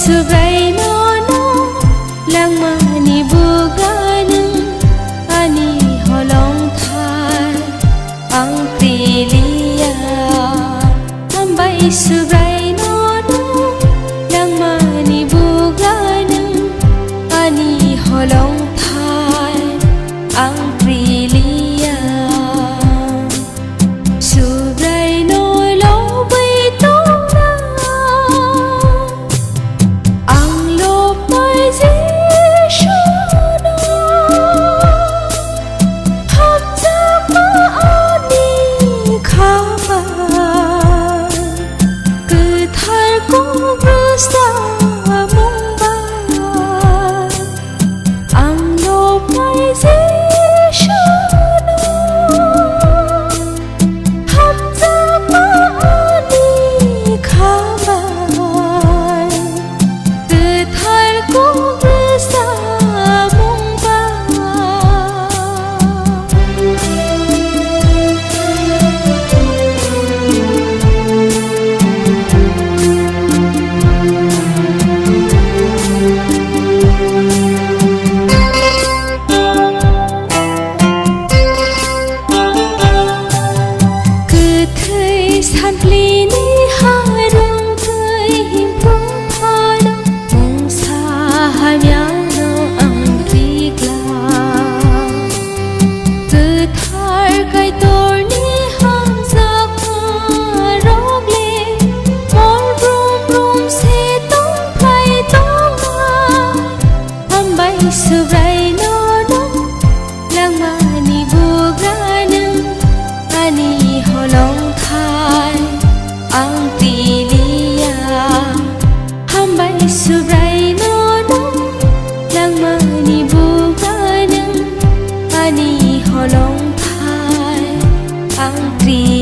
subray nono langmani buganung ani holong thai ang prilia ambai subray nono langmani buganung ani holong thai ang prilia subray no lo bai tong na ang lo pai je shono hab ja ma ani khaba cứ thar ko rasa mong ba ang lo pai je subray nono langmani buganung ani holong thai ang prilia hambai subray nono langmani buganung ani holong thai ang prilia